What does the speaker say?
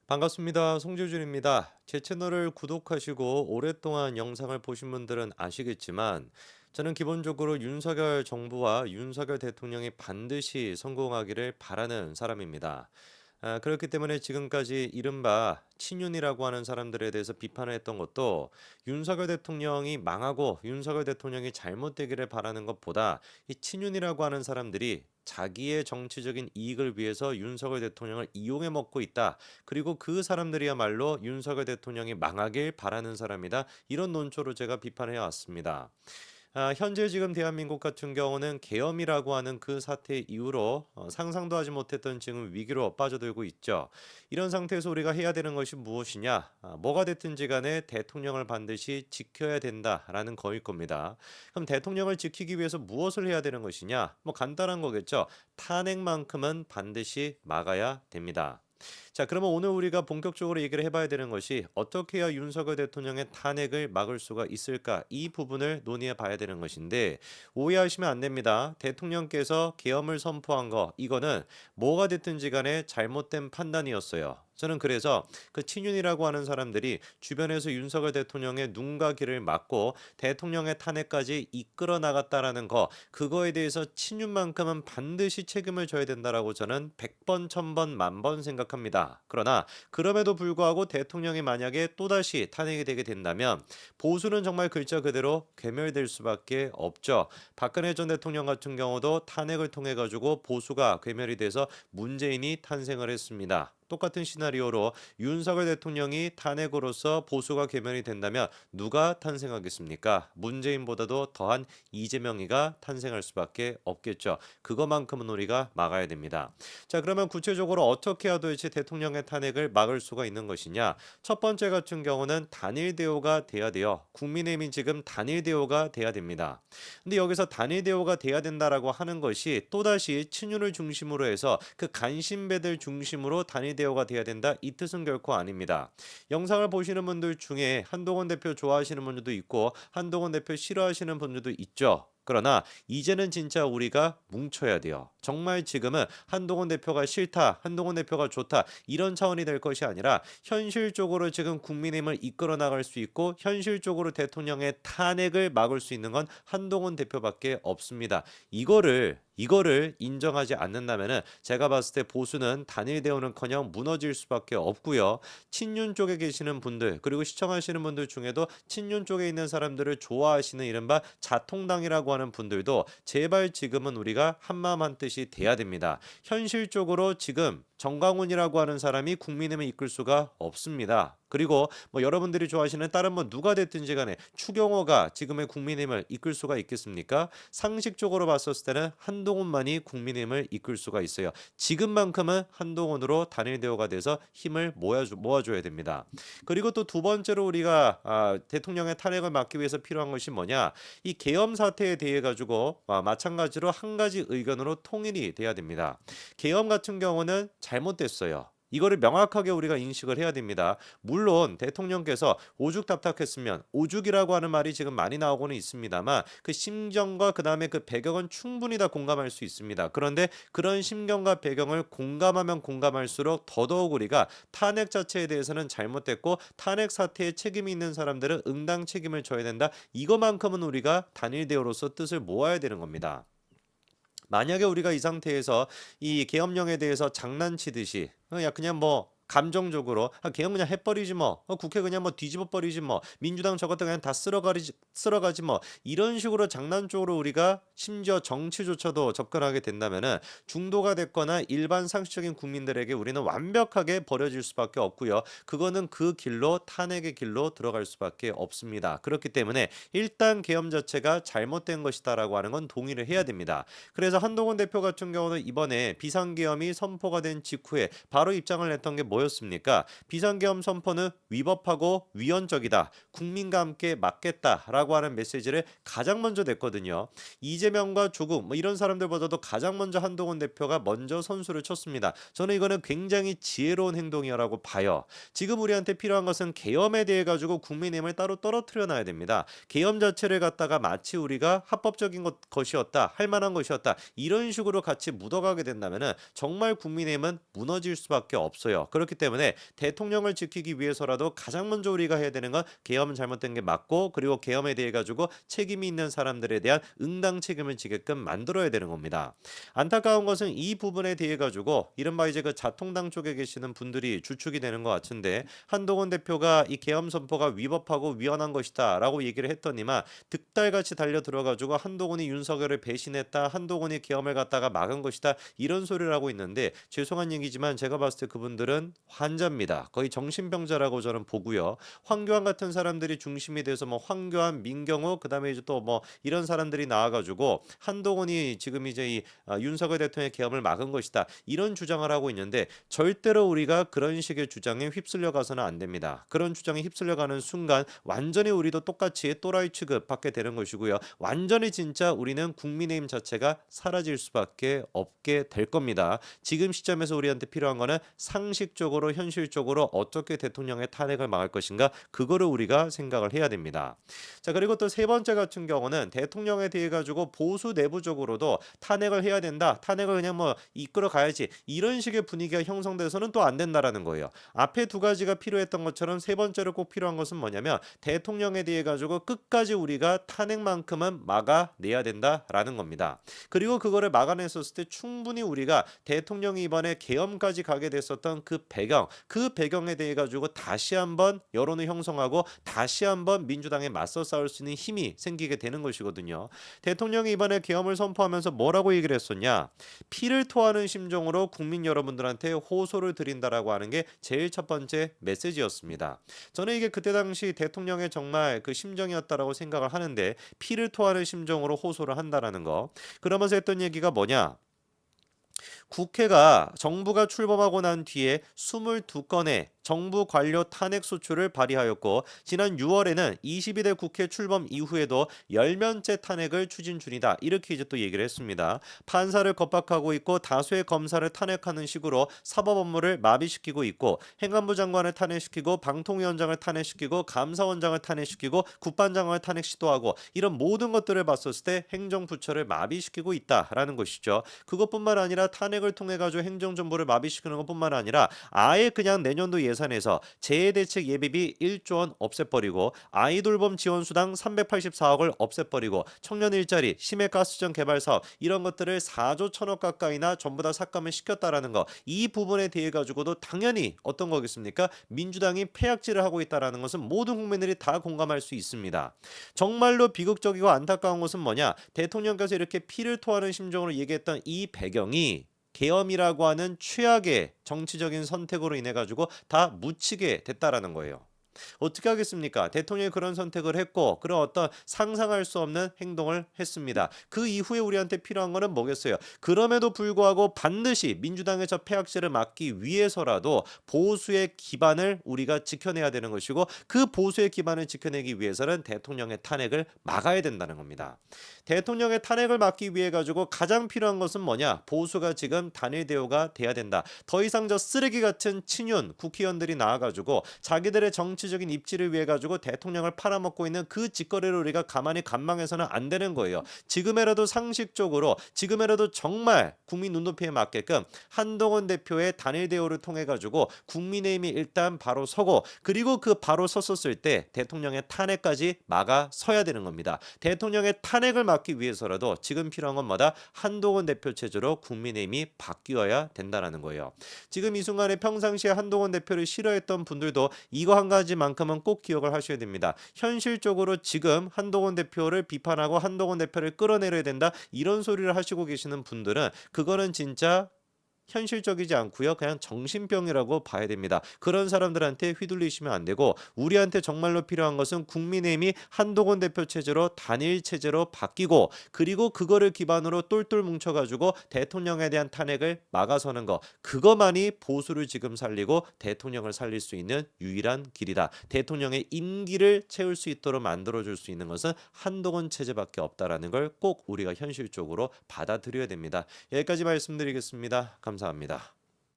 반갑습니다. 송재준입니다. 제 채널을 구독하시고 오랫동안 영상을 보신 분들은 아시겠지만 저는 기본적으로 윤석열 정부와 윤석열 대통령이 반드시 성공하기를 바라는 사람입니다. 그렇기 때문에 지금까지 이른바 친윤이라고 하는 사람들에 대해서 비판을 했던 것도 윤석열 대통령이 망하고 윤석열 대통령이 잘못되기를 바라는 것보다 이 친윤이라고 하는 사람들이 자기의 정치적인 이익을 위해서 윤석열 대통령을 이용해 먹고 있다. 그리고 그 사람들이야말로 윤석열 대통령이 망하길 바라는 사람이다. 이런 논조로 제가 비판해 왔습니다. 현재 지금 대한민국 같은 경우는 계엄이라고 하는 그 사태 이후로 상상도 하지 못했던 지금 위기로 빠져들고 있죠. 이런 상태에서 우리가 해야 되는 것이 무엇이냐? 뭐가 됐든지 간에 대통령을 반드시 지켜야 된다라는 거일 겁니다. 그럼 대통령을 지키기 위해서 무엇을 해야 되는 것이냐? 뭐 간단한 거겠죠. 탄핵만큼은 반드시 막아야 됩니다. 자, 그러면 오늘 우리가 본격적으로 얘기를 해봐야 되는 것이 어떻게 해야 윤석열 대통령의 탄핵을 막을 수가 있을까? 이 부분을 논의해 봐야 되는 것인데 오해하시면 안 됩니다. 대통령께서 계엄을 선포한 거 이거는 뭐가 됐든지 간에 잘못된 판단이었어요. 저는 그래서 그 친윤이라고 하는 사람들이 주변에서 윤석열 대통령의 눈과 귀를 막고 대통령의 탄핵까지 이끌어 나갔다라는 거 그거에 대해서 친윤만큼은 반드시 책임을 져야 된다라고 저는 100번, 1000번, 만번 생각합니다. 그러나 그럼에도 불구하고 대통령이 만약에 또다시 탄핵이 되게 된다면 보수는 정말 글자 그대로 괴멸될 수밖에 없죠. 박근혜 전 대통령 같은 경우도 탄핵을 통해 가지고 보수가 괴멸이 돼서 문재인이 탄생을 했습니다. 똑같은 시나리오로 윤석열 대통령이 탄핵으로서 보수가 괴멸이 된다면 누가 탄생하겠습니까? 문재인보다도 더한 이재명이가 탄생할 수밖에 없겠죠. 그것만큼은 우리가 막아야 됩니다. 자, 그러면 구체적으로 어떻게 해야 도대체 대통령의 탄핵을 막을 수가 있는 것이냐? 첫 번째 같은 경우는 단일 대우가 돼야 돼요. 국민의힘이 지금 단일 대우가 돼야 됩니다. 근데 여기서 단일 대우가 돼야 된다라고 하는 것이 또다시 친윤을 중심으로 해서 그 간신배들 중심으로 단일 대우가 돼야 된다. 이 뜻은 결코 아닙니다. 영상을 보시는 분들 중에 한동훈 대표 좋아하시는 분들도 있고 한동훈 대표 싫어하시는 분들도 있죠. 그러나 이제는 진짜 우리가 뭉쳐야 돼요. 정말 지금은 한동훈 대표가 싫다, 한동훈 대표가 좋다 이런 차원이 될 것이 아니라 현실적으로 지금 국민의힘을 이끌어 나갈 수 있고 현실적으로 대통령의 탄핵을 막을 수 있는 건 한동훈 대표밖에 없습니다. 이거를 인정하지 않는다면은 제가 봤을 때 보수는 단일 대우는커녕 무너질 수밖에 없고요. 친윤 쪽에 계시는 분들 그리고 시청하시는 분들 중에도 친윤 쪽에 있는 사람들을 좋아하시는 이른바 자통당이라고 하는 분들도 제발 지금은 우리가 한마음 한뜻이 돼야 됩니다. 현실적으로 지금 정광훈이라고 하는 사람이 국민의힘을 이끌 수가 없습니다. 그리고 뭐 여러분들이 좋아하시는 다른 뭐 누가 됐든지 간에 추경호가 지금의 국민의힘을 이끌 수가 있겠습니까? 상식적으로 봤었을 때는 한동훈만이 국민의힘을 이끌 수가 있어요. 지금만큼은 한동훈으로 단일 대우가 돼서 힘을 모아줘야 됩니다. 그리고 또 두 번째로 우리가 대통령의 탄핵을 막기 위해서 필요한 것이 뭐냐? 이 계엄 사태에 대해 가지고 마찬가지로 한 가지 의견으로 통일이 돼야 됩니다. 계엄 같은 경우는 잘못됐어요. 이거를 명확하게 우리가 인식을 해야 됩니다. 물론 대통령께서 오죽 답답했으면 오죽이라고 하는 말이 지금 많이 나오고는 있습니다만 그 심경과 그다음에 그 배경은 충분히 다 공감할 수 있습니다. 그런데 그런 심경과 배경을 공감하면 공감할수록 더더욱 우리가 탄핵 자체에 대해서는 잘못됐고 탄핵 사태에 책임이 있는 사람들은 응당 책임을 져야 된다. 이것만큼은 우리가 단일 대우로서 뜻을 모아야 되는 겁니다. 만약에 우리가 이 상태에서 이 계엄령에 대해서 장난치듯이 야 그냥 뭐 감정적으로 계엄 그냥 해버리지 뭐 국회 그냥 뭐 뒤집어 버리지 뭐 민주당 저것도 그냥 다 쓸어가지 뭐 이런 식으로 장난적으로 우리가 심지어 정치조차도 접근하게 된다면은 중도가 됐거나 일반 상식적인 국민들에게 우리는 완벽하게 버려질 수밖에 없고요. 그거는 그 길로 탄핵의 길로 들어갈 수밖에 없습니다. 그렇기 때문에 일단 계엄 자체가 잘못된 것이다라고 하는 건 동의를 해야 됩니다. 그래서 한동훈 대표 같은 경우는 이번에 비상계엄이 선포가 된 직후에 바로 입장을 냈던 게 뭐였습니까? 비상계엄 선포는 위법하고 위헌적이다. 국민과 함께 막겠다라고 하는 메시지를 가장 먼저 냈거든요. 이재명과 조국 뭐 이런 사람들보다도 가장 먼저 한동훈 대표가 먼저 선수를 쳤습니다. 저는 이거는 굉장히 지혜로운 행동이라고 봐요. 지금 우리한테 필요한 것은 계엄에 대해 가지고 국민의힘을 따로 떨어뜨려 놔야 됩니다. 계엄 자체를 갖다가 마치 우리가 합법적인 것이었다, 할 만한 것이었다 이런 식으로 같이 묻어가게 된다면은 정말 국민의힘은 무너질 수밖에 없어요. 그렇기 그렇기 때문에 대통령을 지키기 위해서라도 가장 먼저 우리가 해야 되는 건 계엄은 잘못된 게 맞고 그리고 계엄에 대해 가지고 책임이 있는 사람들에 대한 응당 책임을 지게끔 만들어야 되는 겁니다. 안타까운 것은 이 부분에 대해 가지고 이른바 이제 그 자통당 쪽에 계시는 분들이 주축이 되는 것 같은데 한동훈 대표가 이 계엄 선포가 위법하고 위헌한 것이다라고 얘기를 했더니만 득달같이 달려 들어가지고 한동훈이 윤석열을 배신했다, 한동훈이 계엄을 갖다가 막은 것이다 이런 소리를 하고 있는데 죄송한 얘기지만 제가 봤을 때 그분들은 환자입니다. 거의 정신병자라고 저는 보고요. 황교안 같은 사람들이 중심이 돼서 뭐 황교안, 민경호 그다음에 이제 또 뭐 이런 사람들이 나와가지고 한동훈이 지금 이제 이 윤석열 대통령의 계엄을 막은 것이다 이런 주장을 하고 있는데 절대로 우리가 그런 식의 주장에 휩쓸려 가서는 안 됩니다. 그런 주장에 휩쓸려 가는 순간 완전히 우리도 똑같이 또라이 취급받게 되는 것이고요. 완전히 진짜 우리는 국민의힘 자체가 사라질 수밖에 없게 될 겁니다. 지금 시점에서 우리한테 필요한 거는 상식적으로 현실적으로 어떻게 대통령의 탄핵을 막을 것인가 그거를 우리가 생각을 해야 됩니다. 자, 그리고 또 세 번째 같은 경우는 대통령에 대해 가지고 보수 내부적으로도 탄핵을 해야 된다. 탄핵을 그냥 뭐 이끌어 가야지. 이런 식의 분위기가 형성돼서는 또 안 된다라는 거예요. 앞에 두 가지가 필요했던 것처럼 세 번째로 꼭 필요한 것은 뭐냐면 대통령에 대해 가지고 끝까지 우리가 탄핵만큼은 막아내야 된다라는 겁니다. 그리고 그거를 막아냈었을 때 충분히 우리가 대통령이 이번에 계엄까지 가게 됐었던 그 배경에 대해 가지고 다시 한번 여론을 형성하고 다시 한번 민주당에 맞서 싸울 수 있는 힘이 생기게 되는 것이거든요. 대통령이 이번에 계엄을 선포하면서 뭐라고 얘기를 했었냐? 피를 토하는 심정으로 국민 여러분들한테 호소를 드린다라고 하는 게 제일 첫 번째 메시지였습니다. 저는 이게 그때 당시 대통령의 정말 그 심정이었다라고 생각을 하는데 피를 토하는 심정으로 호소를 한다라는 거. 그러면서 했던 얘기가 뭐냐? 국회가 정부가 출범하고 난 뒤에 22건의 정부 관료 탄핵 소추를 발의하였고 지난 6월에는 22대 국회 출범 이후에도 10면째 탄핵을 추진 중이다. 이렇게 이제 또 얘기를 했습니다. 판사를 겁박하고 있고 다수의 검사를 탄핵하는 식으로 사법 업무를 마비시키고 있고 행안부 장관을 탄핵시키고 방통위원장을 탄핵시키고 감사원장을 탄핵시키고 국방장관을 탄핵 시도하고 이런 모든 것들을 봤었을 때 행정부처를 마비시키고 있다라는 것이죠. 그것뿐만 아니라 탄핵을 통해 가지고 행정정부를 마비시키는 것뿐만 아니라 아예 그냥 내년도 예산에서 재해대책 예비비 1조 원 없애버리고 아이돌봄 지원수당 384억을 없애버리고 청년 일자리, 심해가스전 개발 사업 이런 것들을 4조 1천억 가까이나 전부 다 삭감을 시켰다라는 거. 이 부분에 대해 가지고도 당연히 어떤 거겠습니까? 민주당이 패약질을 하고 있다라는 것은 모든 국민들이 다 공감할 수 있습니다. 정말로 비극적이고 안타까운 것은 뭐냐? 대통령께서 이렇게 피를 토하는 심정으로 얘기했던 이 배경이 계엄이라고 하는 최악의 정치적인 선택으로 인해 가지고 다 묻히게 됐다라는 거예요. 어떻게 하겠습니까? 대통령이 그런 선택을 했고 그런 어떤 상상할 수 없는 행동을 했습니다. 그 이후에 우리한테 필요한 거는 뭐겠어요? 그럼에도 불구하고 반드시 민주당의 저 패악질을 막기 위해서라도 보수의 기반을 우리가 지켜내야 되는 것이고 그 보수의 기반을 지켜내기 위해서는 대통령의 탄핵을 막아야 된다는 겁니다. 대통령의 탄핵을 막기 위해 가지고 가장 필요한 것은 뭐냐? 보수가 지금 단일 대우가 돼야 된다. 더 이상 저 쓰레기 같은 친윤 국회의원들이 나와가지고 자기들의 정치적인 입지를 위해 가지고 대통령을 팔아먹고 있는 그 짓거리를 우리가 가만히 관망해서는 안 되는 거예요. 지금이라도 상식적으로 지금이라도 정말 국민 눈높이에 맞게끔 한동훈 대표의 단일 대우를 통해 가지고 국민의힘이 일단 바로 서고 그리고 그 바로 섰었을 때 대통령의 탄핵까지 막아서야 되는 겁니다. 대통령의 탄핵을 막기 위해서라도 지금 필요한 건 뭐다? 한동훈 대표 체제로 국민의힘이 바뀌어야 된다는 거예요. 지금 이 순간에 평상시에 한동훈 대표를 싫어했던 분들도 이거 한 가지만큼은 꼭 기억을 하셔야 됩니다. 현실적으로 지금 한동훈 대표를 비판하고 한동훈 대표를 끌어내려야 된다 이런 소리를 하시고 계시는 분들은 그거는 진짜 현실적이지 않고요. 그냥 정신병이라고 봐야 됩니다. 그런 사람들한테 휘둘리시면 안 되고 우리한테 정말로 필요한 것은 국민의힘이 한동훈 대표 체제로 단일 체제로 바뀌고 그리고 그거를 기반으로 똘똘 뭉쳐가지고 대통령에 대한 탄핵을 막아서는 거. 그것만이 보수를 지금 살리고 대통령을 살릴 수 있는 유일한 길이다. 대통령의 임기를 채울 수 있도록 만들어줄 수 있는 것은 한동훈 체제밖에 없다라는 걸 꼭 우리가 현실적으로 받아들여야 됩니다. 여기까지 말씀드리겠습니다. 감사합니다.